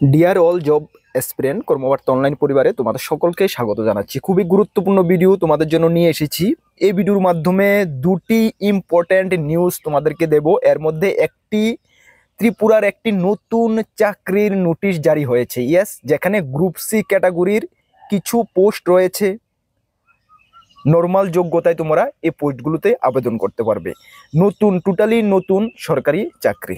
Deer all job aspirant কর্মবার্তা online পরিবারে তোমাদের সকলকে স্বাগত জানাচ্ছি। খুবই গুরুত্বপূর্ণ ভিডিও তোমাদের জন্য নিয়ে এসেছি। এই ভিডিওর মাধ্যমে দুটি ইম্পর্ট্যান্ট নিউজ তোমাদেরকে দেব। এর মধ্যে একটি, ত্রিপুরার একটি নতুন চাকরির নোটিশ জারি হয়েছে। ইয়েস, যেখানে গ্রুপ সি ক্যাটাগরির কিছু পোস্ট রয়েছে। নর্মাল যোগ্যতায় তোমরা এই পোস্টগুলোতে আবেদন করতে পারবে। নতুন, টোটালি নতুন সরকারি চাকরি।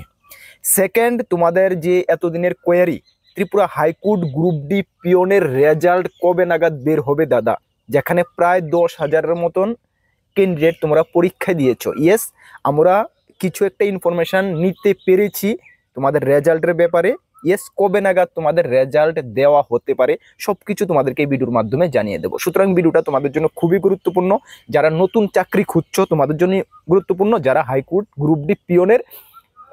সেকেন্ড, তোমাদের যে এতদিনের query, Tripura high court group D পিওনের রেজাল্ট কবে নাগাদ বের হবে দাদা? যেখানে প্রায় 10,000-এর মতন ক্যান্ডিডেট তোমরা পরীক্ষা দিয়েছো। ইয়েস, আমরা কিছু একটা ইনফরমেশান নিতে পেরেছি তোমাদের রেজাল্টের ব্যাপারে। ইয়েস, কবে নাগাদ তোমাদের রেজাল্ট দেওয়া হতে পারে সব কিছু তোমাদেরকে এই ভিডিওর মাধ্যমে জানিয়ে দেবো। সুতরাং ভিডিওটা তোমাদের জন্য খুবই গুরুত্বপূর্ণ। যারা নতুন চাকরি খুঁজছো তোমাদের জন্য গুরুত্বপূর্ণ, যারা হাইকোর্ট গ্রুপ ডি পিওনের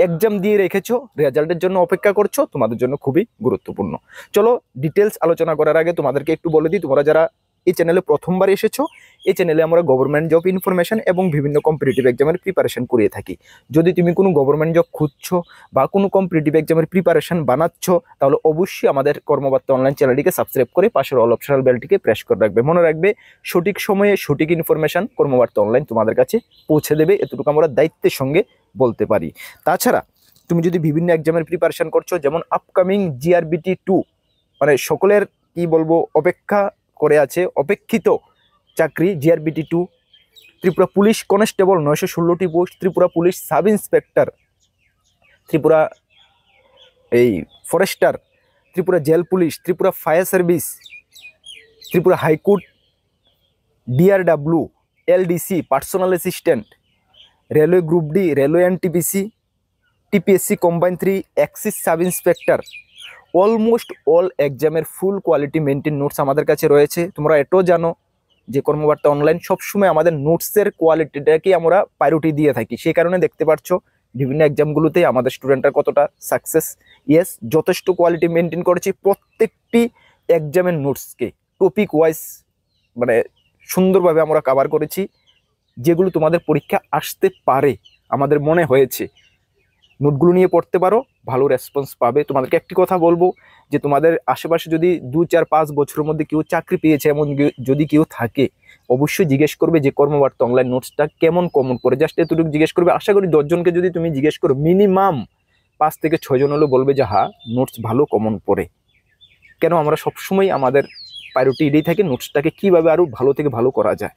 এক্সাম দিয়ে রেখেছো, রেজাল্টের জন্য অপেক্ষা করছো, তোমাদের জন্য খুবই গুরুত্বপূর্ণ। চলো ডিটেলস আলোচনা করার আগে তোমাদেরকে একটু বলে দিই, তোমরা যারা এই চ্যানেলে প্রথমবার এসেছো, এই চ্যানেলে আমরা গভর্নমেন্ট জব ইনফরমেশন এবং বিভিন্ন কম্পিটিটিভ এক্সামের প্রিপারেশন করিয়ে থাকি। যদি তুমি কোনো গভর্নমেন্ট জব খুঁজছো বা কোনো কম্পিটিটিভ এক্সামের প্রিপারেশন বানাচ্ছ, তাহলে অবশ্যই আমাদের কর্মবার্তা অনলাইন চ্যানেলটিকে সাবস্ক্রাইব করে পাশের অল অপশনাল বেলটিকে প্রেস করে রাখবে। মনে রাখবে, সঠিক সময়ে সঠিক ইনফরমেশন কর্মবার্তা অনলাইন তোমাদের কাছে পৌঁছে দেবে, এতটুকু আমরা দায়িত্বের সঙ্গে বলতে পারি। তাছাড়া তুমি যদি বিভিন্ন এক্সামের প্রিপারেশন করছো, যেমন আপকামিং জিআরবিটি 2, মানে সকলের কি বলবো অপেক্ষা করে আছে, অপেক্ষিত চাকরি জিআরবিটি 2, ত্রিপুরা পুলিশ কনস্টেবল 916টি post, Tripura police sub inspector, Tripura এই forester, Tripura jail police, Tripura fire service, Tripura high court DRW, LDC personal assistant, railway group D, railway NTPC, TPSC combine 3, excise sub inspector, almost all এক্সামের ফুল কোয়ালিটি মেনটেন নোটস আমাদের কাছে রয়েছে। তোমরা এটাও জানো যে কর্মবার্তা অনলাইন সবসময় আমাদের নোটসের কোয়ালিটিটাকে আমরা প্রায়োরিটি দিয়ে থাকি। সেই কারণে দেখতে পাচ্ছ বিভিন্ন এক্সামগুলোতে আমাদের স্টুডেন্টরা কতটা সাকসেস। ইয়েস, যথেষ্ট কোয়ালিটি মেনটেন করেছি। প্রত্যেকটি এক্সামের নোটসকে টপিক ওয়াইজ মানে সুন্দরভাবে আমরা কভার করেছি, যেগুলো তোমাদের পরীক্ষা আসতে পারে আমাদের মনে হয়েছে। নোটগুলো নিয়ে পড়তে পারো, ভালো রেসপন্স পাবে। তোমাদেরকে একটি কথা বলবো যে তোমাদের আশেপাশে যদি 2, 4, 5 বছরের মধ্যে কেউ চাকরি পেয়েছে এমন যদি কেউ থাকে, অবশ্যই জিজ্ঞেস করবে যে কর্মবার্তা অনলাইন নোটসটা কেমন কমন পড়ে। জাস্ট এতটুকু জিজ্ঞেস করবে। আশা করি 10 জনকে যদি তুমি জিজ্ঞেস করো, মিনিমাম 5 থেকে 6 জন হলেও বলবে যে হ্যাঁ, নোটস ভালো কমন পড়ে। কেন, আমরা সবসময় আমাদের প্রায়োরিটি এটাই থাকে নোটসটাকে কীভাবে আরও ভালো থেকে ভালো করা যায়।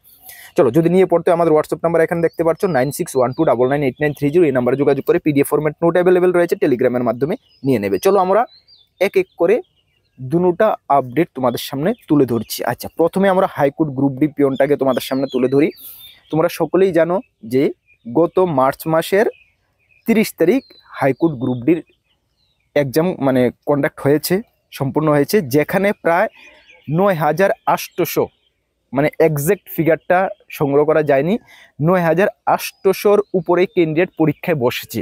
চলো, যদি নিয়ে পড়তে আমাদের হোয়াটসঅ্যাপ নাম্বার এখানে দেখতে পাচ্ছ 9612998930। এই নাম্বারে যোগাযোগ করে পিডিএফ ফরম্যাট নোট অ্যাভেলেবেল রয়েছে, টেলিগ্রামের মাধ্যমে নিয়ে নেবে। চলো আমরা এক এক করে দুটা আপডেট তোমাদের সামনে তুলে ধরছি। আচ্ছা, প্রথমে আমরা হাইকোর্ট গ্রুপ ডি পিওনটাকে তোমাদের সামনে তুলে ধরি। তোমরা সকলেই জানো যে গত মার্চ মাসের 30 তারিখ হাইকোর্ট গ্রুপ ডির এক্সাম মানে কন্ডাক্ট হয়েছে, সম্পূর্ণ হয়েছে, যেখানে প্রায় 9,800, মানে এক্সাক্ট ফিগারটা সংগ্রহ করা যায়নি, 9,800-র উপরে ক্যান্ডিডেট পরীক্ষায় বসেছে।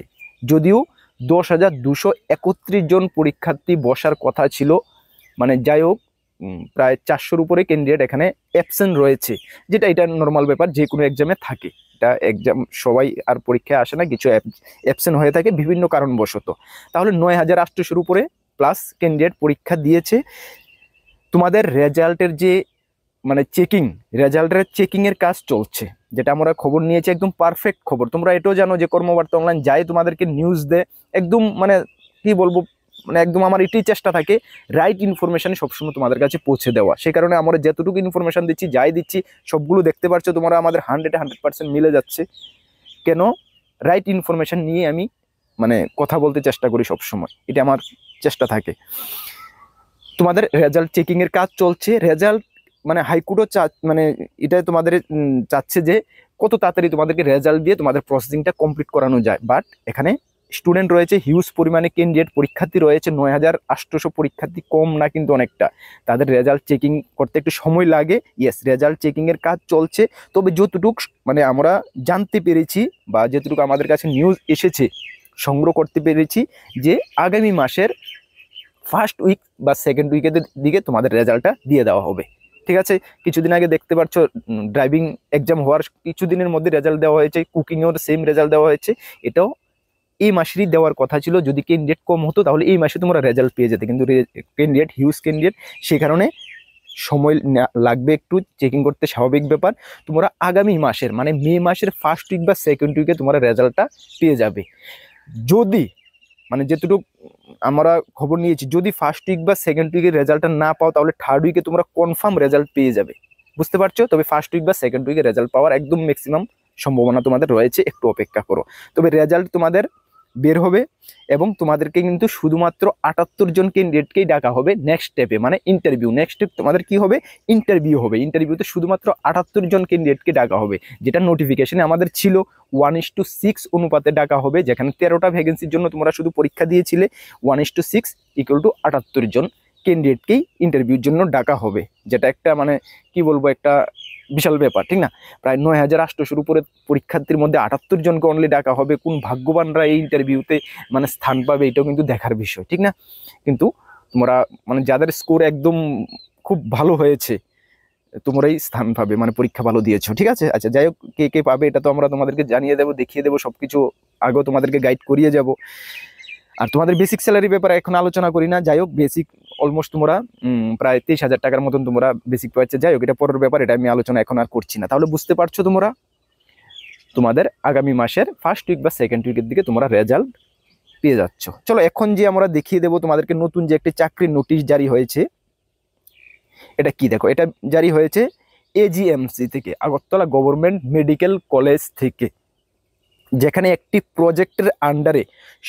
যদিও 10,231 জন পরীক্ষার্থী বসার কথা ছিল। মানে যাই হোক, প্রায় 400-র উপরে ক্যান্ডিডেট এখানে অ্যাবসেন্ট রয়েছে, যেটা এটা নর্মাল ব্যাপার, যে কোনো এক্সামে থাকে। এটা এক্সাম সবাই আর পরীক্ষায় আসে না, কিছু অ্যাবসেন্ট হয়ে থাকে বিভিন্ন কারণবশত। তাহলে 9,800-র উপরে প্লাস ক্যান্ডিডেট পরীক্ষা দিয়েছে। তোমাদের রেজাল্টের যে মানে রেজাল্টের চেকিংয়ের কাজ চলছে, যেটা আমরা খবর নিয়েছি, একদম পারফেক্ট খবর। তোমরা এটাও জানো যে কর্মবার্তা অনলাইন যাই তোমাদেরকে নিউজ দেয়, একদম মানে কি বলবো, মানে একদম আমার এটাই চেষ্টা থাকে রাইট ইনফরমেশান সবসময় তোমাদের কাছে পৌঁছে দেওয়া। সেই কারণে আমরা যতটুকু ইনফরমেশান দিচ্ছি, যাই দিচ্ছি, সবগুলো দেখতে পাচ্ছ তোমরা আমাদের 100% মিলে যাচ্ছে। কেন, রাইট ইনফরমেশান নিয়ে আমি মানে কথা বলতে চেষ্টা করি সবসময়, এটা আমার চেষ্টা থাকে। তোমাদের রেজাল্ট চেকিংয়ের কাজ চলছে। রেজাল্ট মানে হাইকোর্টও মানে এটা তোমাদের চাচ্ছে যে কত তাড়াতাড়ি তোমাদেরকে রেজাল্ট দিয়ে তোমাদের প্রসেসিংটা কমপ্লিট করানো যায়। বাট এখানে স্টুডেন্ট রয়েছে, হিউজ পরিমাণে ক্যান্ডিডেট পরীক্ষার্থী রয়েছে, 9,800 পরীক্ষার্থী, কম না কিন্তু অনেকটা। তাদের রেজাল্ট চেকিং করতে একটু সময় লাগে। ইয়েস, রেজাল্ট চেকিংয়ের কাজ চলছে। তবে যতটুকু মানে আমরা জানতে পেরেছি বা যতটুকু আমাদের কাছে নিউজ এসেছে, সংগ্রহ করতে পেরেছি যে আগামী মাসের ফার্স্ট উইক বা সেকেন্ড উইকের দিকে তোমাদের রেজাল্টটা দিয়ে দেওয়া হবে। ঠিক আছে, কিছুদিন আগে দেখতে পাচ্ছ ড্রাইভিং এক্সাম হওয়ার কিছুদিনের মধ্যে রেজাল্ট দেওয়া হয়েছে, কুকিংয়ের সেম রেজাল্ট দেওয়া হয়েছে। এটাও এই মাসেরই দেওয়ার কথা ছিল। যদি ক্যান্ডিডেট কম হতো তাহলে এই মাসে তোমরা রেজাল্ট পেয়ে যেতে, কিন্তু ক্যান্ডিডেট হিউজ ক্যান্ডিডেট, সেই কারণে সময় লাগবে একটু চেকিং করতে, স্বাভাবিক ব্যাপার। তোমরা আগামী মাসের মানে মে মাসের ফার্স্ট উইক বা সেকেন্ড উইকে তোমরা রেজাল্টটা পেয়ে যাবে। যদি মানে যেটুকু আমরা খবর নিয়েছি, যদি ফার্স্ট উইক বা সেকেন্ড উইকের রেজাল্টটা না পাও তাহলে থার্ড উইকে তোমরা কনফার্ম রেজাল্ট পেয়ে যাবে, বুঝতে পারছো? তবে ফার্স্ট উইক বা সেকেন্ড উইকে রেজাল্ট পাওয়ার একদম ম্যাক্সিমাম সম্ভাবনা তোমাদের রয়েছে, একটু অপেক্ষা করো। তবে রেজাল্ট তোমাদের বের হবে এবং তোমাদেরকে কিন্তু শুধুমাত্র 78 জন ক্যান্ডিডেটকেই ডাকা হবে নেক্সট স্টেপে, মানে ইন্টারভিউ। নেক্সট স্টেপ তোমাদের কি হবে? ইন্টারভিউ হবে। ইন্টারভিউতে শুধুমাত্র 78 জন ক্যান্ডিডেটকে ডাকা হবে, যেটা নোটিফিকেশনে আমাদের ছিল 1:6 অনুপাতে ডাকা হবে। যেখানে 13টা ভ্যাকেন্সির জন্য তোমরা শুধু পরীক্ষা দিয়েছিলে, 1:6 = 78 জন ক্যান্ডিডেটকেই ইন্টারভিউর জন্য ডাকা হবে, যেটা একটা মানে কি বলবো, একটা বিশাল ব্যাপার, ঠিক না? প্রায় 9800-এর উপরে পরীক্ষার্থীর মধ্যে 78 জনকে অনলি ডাকা হবে। কোন ভাগ্যবানরা এই ইন্টারভিউতে মানে স্থান পাবে, এটাও কিন্তু দেখার বিষয়, ঠিক না? কিন্তু তোমরা মানে যাদের স্কোর একদম খুব ভালো হয়েছে তোমরাই স্থান পাবে, মানে পরীক্ষা ভালো দিয়েছো, ঠিক আছে? আচ্ছা, যাই হোক, কে কে পাবে এটা তো আমরা তোমাদেরকে জানিয়ে দেবো, দেখিয়ে দেবো, সবকিছু আগেও তোমাদেরকে গাইড করিয়ে যাব। আর তোমাদের বেসিক স্যালারি ব্যাপারে এখন আলোচনা করি না। যাই হোক, বেসিক অলমোস্ট তোমরা প্রায় 23,000 টাকার মতন তোমরা বেসিক পাচ্ছে। যাই হোক, এটা পরের ব্যাপার, এটা আমি আলোচনা এখন আর করছি না। তাহলে বুঝতে পারছো তোমরা তোমাদের আগামী মাসের ফার্স্ট উইক বা সেকেন্ড উইকের দিকে তোমরা রেজাল্ট পেয়ে যাচ্ছ। চলো এখন যে আমরা দেখিয়ে দেবো তোমাদেরকে নতুন যে একটি চাকরির নোটিশ জারি হয়েছে, এটা কি দেখো, এটা জারি হয়েছে এজিএমসি থেকে, আগরতলা গভর্নমেন্ট মেডিকেল কলেজ থেকে, যেখানে একটি প্রজেক্টের আন্ডারে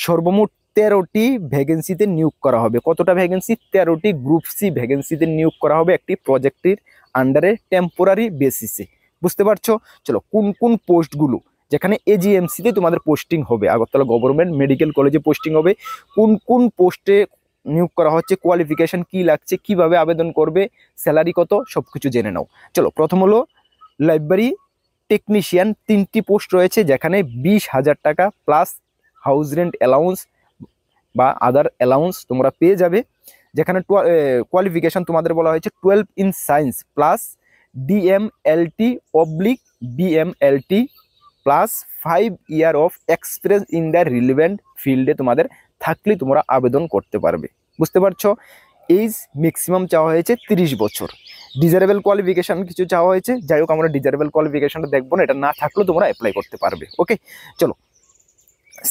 সর্বমোট 13টি ভ্যাকেন্সিতে নিয়োগ করা হবে। কতটা ভ্যাকেন্সি? 13টি গ্রুপ সি ভ্যাকেন্সিতে নিয়োগ করা হবে একটি প্রজেক্টের আন্ডারে টেম্পোরারি বেসিসে, বুঝতে পারছো? চলো, কোন কোন পোস্টগুলো যেখানে এজিএমসিতে তোমাদের পোস্টিং হবে, আগরতলা গভর্নমেন্ট মেডিকেল কলেজে পোস্টিং হবে, কোন কোন পোস্টে নিয়োগ করা হচ্ছে, কোয়ালিফিকেশন কি লাগছে, কিভাবে আবেদন করবে, স্যালারি কত, সবকিছু জেনে নাও। চলো, প্রথম হলো লাইব্রেরি টেকনিশিয়ান, 3টি পোস্ট রয়েছে, যেখানে 20,000 টাকা প্লাস হাউস রেন্ট অ্যালাউন্স বা আদার অ্যালাউন্স তোমরা পেয়ে যাবে। যেখানে কোয়ালিফিকেশন তোমাদের বলা হয়েছে 12 in science plus DMLT/BMLT plus 5 year of experience in the relevant ফিল্ডে তোমাদের থাকলে তোমরা আবেদন করতে পারবে, বুঝতে পারছো? এজ ম্যাক্সিমাম চাওয়া হয়েছে 30 বছর। ডিজারেবল কোয়ালিফিকেশন কিছু চাওয়া হয়েছে, যাই হোক আমরা ডিজারেবল কোয়ালিফিকেশনটা দেখবো না, এটা না থাকলেও তোমরা অ্যাপ্লাই করতে পারবে। ওকে, চলো,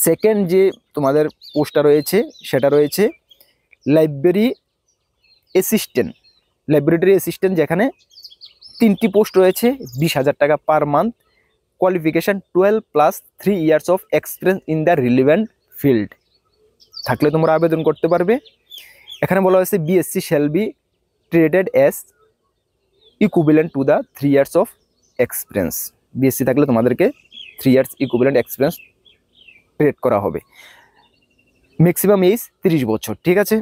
সেকেন্ড যে তোমাদের পোস্টটা রয়েছে সেটা রয়েছে লাইব্রেরি অ্যাসিস্ট্যান্ট, ল্যাবরেটরি অ্যাসিস্ট্যান্ট, যেখানে 3টি পোস্ট রয়েছে, 20,000 টাকা per month, qualification 12 plus 3 years of experience in the relevant field থাকলে তোমরা আবেদন করতে পারবে। এখানে বলা হয়েছে BSc shall be traded as equivalent to the 3 years of experience. BSc থাকলে তোমাদেরকে 3 ইয়ার্স ইকুইভ্যালেন্ট এক্সপিরিয়েন্স ট্রেড করা হবে। ম্যাক্সিমাম এজ 30 বছর, ঠিক আছে?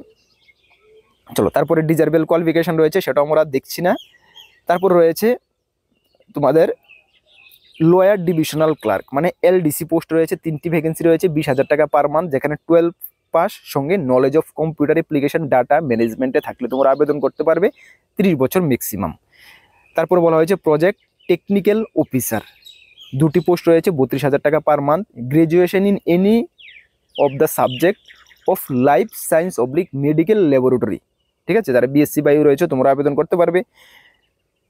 চলো, তারপরে ডিজারেবল কোয়ালিফিকেশান রয়েছে, সেটা আমরা দেখছি না। তারপর রয়েছে তোমাদের লয়ার ডিভিশনাল ক্লার্ক, মানে LDC পোস্ট রয়েছে, 3টি ভ্যাকেন্সি রয়েছে, 20,000 টাকা পার মান্থ, যেখানে 12 পাস সঙ্গে knowledge of computer application data ম্যানেজমেন্টে থাকলে তোমরা আবেদন করতে পারবে, 30 বছর ম্যাক্সিমাম। তারপর বলা হয়েছে প্রজেক্ট টেকনিক্যাল অফিসার, 2টি পোস্ট রয়েছে, 32,000 টাকা per month, graduation in any of the subject of life science oblique medical laboratory, ঠিক আছে? যারা BSc বায়ু রয়েছে তোমরা আবেদন করতে পারবে।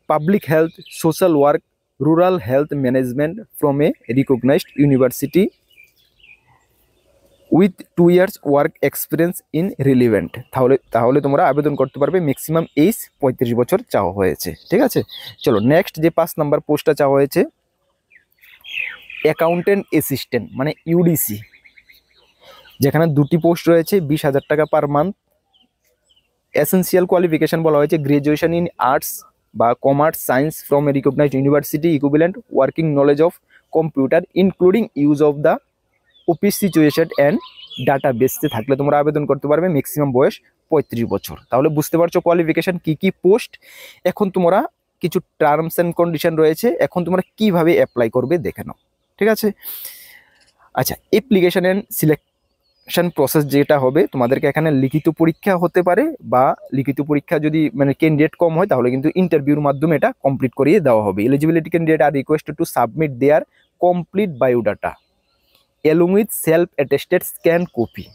Public health, social work, rural health management from a recognised university with 2 years work experience in relevant, তাহলে তোমরা আবেদন করতে পারবে। ম্যাক্সিমাম এজ 35 বছর চাওয়া হয়েছে, ঠিক আছে? চলো, নেক্সট যে 5 নাম্বার পোস্টটা চাওয়া হয়েছে অ্যাকাউন্টেন্ট অ্যাসিস্ট্যান্ট, মানে UDC, যেখানে 2টি পোস্ট রয়েছে, 20,000 টাকা পার মান্থ। এসেন্সিয়াল কোয়ালিফিকেশন বলা হয়েছে গ্রাজুয়েশন ইন আর্টস বা commerce science from a recognised university, equivalent working knowledge of computer including use of the office situation and data বেসতে থাকলে তোমরা আবেদন করতে পারবে। ম্যাক্সিমাম বয়স 35 বছর। তাহলে বুঝতে পারছো কোয়ালিফিকেশন কি কি পোস্ট। এখন তোমরা কিছু টার্মস অ্যান্ড কন্ডিশন রয়েছে, এখন তোমরা কিভাবে অ্যাপ্লাই করবে দেখে নাও, ঠিক আছে? আচ্ছা, অ্যাপ্লিকেশন অ্যান্ড সিলেকশন প্রসেস যেটা হবে, তোমাদেরকে এখানে লিখিত পরীক্ষা হতে পারে, বা লিখিত পরীক্ষা যদি মানে ক্যান্ডিডেট কম হয় তাহলে কিন্তু ইন্টারভিউর মাধ্যমে এটা কমপ্লিট করিয়ে দেওয়া হবে। Eligibility candidate are requested to submit their complete biodata along with self attested scan copy.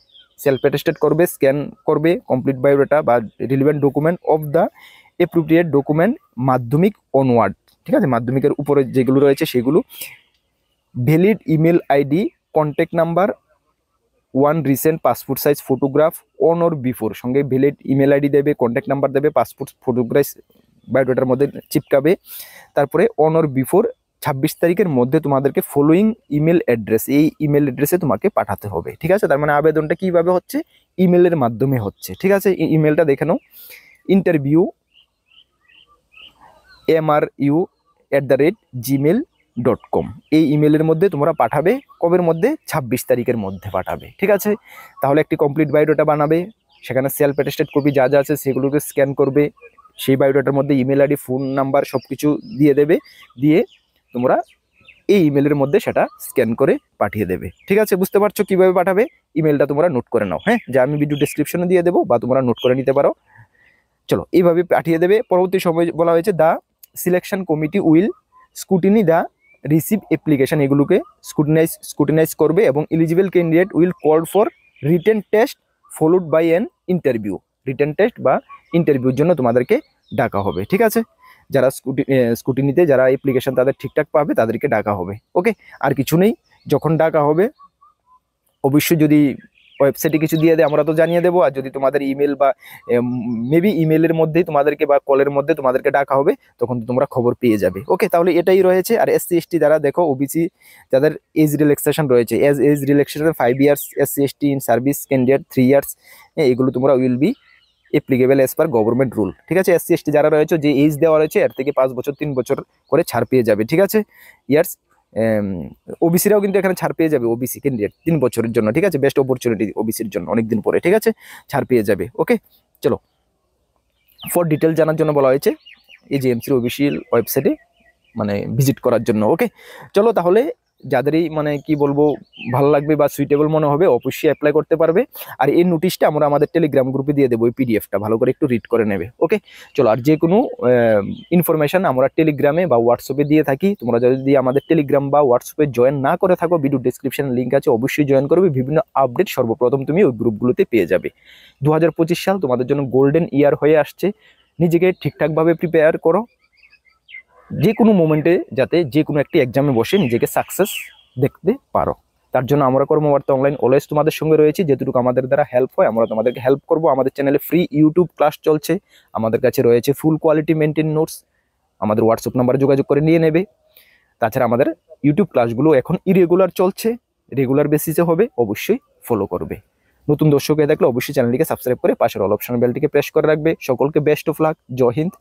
Self attested করবে, স্ক্যান করবে কমপ্লিট বায়োডাটা বা relevant document of the appropriate document মাধ্যমিক অনওয়ার্ড, ঠিক আছে, মাধ্যমিকের উপরে যেগুলো রয়েছে সেগুলো। Valid email ID, contact number, one recent passport size photograph on or before, সঙ্গে ভ্যালিড ইমেল আইডি দেবে, কন্ট্যাক্ট নাম্বার দেবে, পাসপোর্ট ফটোগ্রাফ বায়োডাটার মধ্যে চিপকাবে। তারপরে অন অর বিফোর 26 তারিখের মধ্যে তোমাদেরকে ফলোয়িং ইমেল অ্যাড্রেস, এই ইমেল অ্যাড্রেসে তোমাকে পাঠাতে হবে, ঠিক আছে। তার মানে আবেদনটা কীভাবে হচ্ছে, ইমেলের মাধ্যমে হচ্ছে, ঠিক আছে। ইমেলটা দেখে নাও, ইন্টারভিউ mru@gmail.com, এই ইমেলের মধ্যে তোমরা পাঠাবে। কবের মধ্যে? 26 তারিখের মধ্যে পাঠাবে, ঠিক আছে। তাহলে একটি কমপ্লিট বায়োডাটা বানাবে, সেখানে সেলফ অ্যাটেস্টেড কপি যা যা আছে সেগুলোকে স্ক্যান করবে, সেই বায়োডাটার মধ্যে ইমেল আইডি, ফোন নাম্বার সব কিছু দিয়ে দেবে, দিয়ে তোমরা এই ইমেলের মধ্যে সেটা স্ক্যান করে পাঠিয়ে দেবে, ঠিক আছে। বুঝতে পারছো কীভাবে পাঠাবে? ইমেলটা তোমরা নোট করে নাও, হ্যাঁ, যা আমি ভিডিও ডেসক্রিপশনে দিয়ে দেবো, বা তোমরা নোট করে নিতে পারো। চলো, এইভাবে পাঠিয়ে দেবে। পরবর্তী সময় বলা হয়েছে the selection committee will scrutiny the receive application, এগুলোকে স্কুটিনাইজ করবে, এবং eligible candidate will call for written test followed by an interview, written test বা ইন্টারভিউর জন্য তোমাদেরকে ডাকা হবে, ঠিক আছে। যারা স্কুটিনিতে যারা অ্যাপ্লিকেশন তাদের ঠিকঠাক পাবে তাদেরকে ডাকা হবে, ওকে। আর কিছু নেই, যখন ডাকা হবে অবশ্যই যদি ওয়েবসাইটে কিছু দিয়ে দেয় আমরা তো জানিয়ে দেবো, আর যদি তোমাদের ইমেল বা মেবি ইমেলের মধ্যেই তোমাদেরকে বা কলের মধ্যে তোমাদেরকে ডাকা হবে, তখন তো তোমরা খবর পেয়ে যাবে, ওকে। তাহলে এটাই রয়েছে। আর SC ST যারা দেখো, ওবিসি যাদের এজ রিল্যাক্সেশন রয়েছে, age relaxation 5 years, SC ST in service candidate 3 years, এগুলো তোমরা will be applicable as per government rule, ঠিক আছে। SC ST যারা রয়েছে, যে এজ দেওয়া রয়েছে এর থেকে 5 বছর 3 বছর করে ছাড় পেয়ে যাবে, ঠিক আছে। ইয়ার্স ওবিসিরাও কিন্তু এখানে ছাড় পেয়ে যাবে, ওবিসি ক্যান্ডিডেট 3 বছরের জন্য, ঠিক আছে। বেস্ট অপরচুনিটি ওবিসির জন্য, অনেকদিন পরে, ঠিক আছে, ছাড় পেয়ে যাবে, ওকে। চলো, ফর ডিটেল জানার জন্য বলা হয়েছে AJMCর অফিসিয়াল ওয়েবসাইটে মানে ভিজিট করার জন্য, ওকে। চলো, তাহলে যাদেরই মানে কি বলবো ভালো লাগবে বা সুইটেবল মনে হবে অবশ্যই অ্যাপ্লাই করতে পারবে। আর এই নোটিশটা আমরা আমাদের টেলিগ্রাম গ্রুপে দিয়ে দেবো, এই পিডিএফটা ভালো করে একটু রিড করে নেবে, ওকে। চলো, আর যে কোনো ইনফরমেশান আমরা টেলিগ্রামে বা হোয়াটসঅ্যাপে দিয়ে থাকি, তোমরা যদি আমাদের টেলিগ্রাম বা হোয়াটসঅ্যাপে জয়েন না করে থাকো, ভিডিও ডেসক্রিপশনে লিঙ্ক আছে, অবশ্যই জয়েন করবে। বিভিন্ন আপডেট সর্বপ্রথম তুমি ওই গ্রুপগুলোতে পেয়ে যাবে। 2025 সাল তোমাদের জন্য গোল্ডেন ইয়ার হয়ে আসছে, নিজেকে ঠিকঠাকভাবে প্রিপেয়ার করো, যে কোনো মোমেন্টে যাতে যে কোনো একটি এক্সামে বসে নিজেকে সাকসেস দেখতে পারো। তার জন্য আমরা কর্মবার্তা অনলাইন অলওয়েজ তোমাদের সঙ্গে রয়েছি, যেটুকু আমাদের দ্বারা হেল্প হয় আমরা তোমাদেরকে হেল্প করব। আমাদের চ্যানেলে ফ্রি ইউটিউব ক্লাস চলছে, আমাদের কাছে রয়েছে ফুল কোয়ালিটি মেনটেন নোটস, আমাদের হোয়াটসঅ্যাপ নাম্বারে যোগাযোগ করে নিয়ে নেবে। তাছাড়া আমাদের ইউটিউব ক্লাসগুলো এখন ইরেগুলার চলছে, রেগুলার বেসিসে হবে, অবশ্যই ফলো করবে। নতুন দর্শক হয়ে থাকলে অবশ্যই চ্যানেলটিকে সাবস্ক্রাইব করে পাশের অল অপশন বেলটিকে প্রেস করে রাখবে। সকলকে বেস্ট অফ লাক, জয় হিন্দ।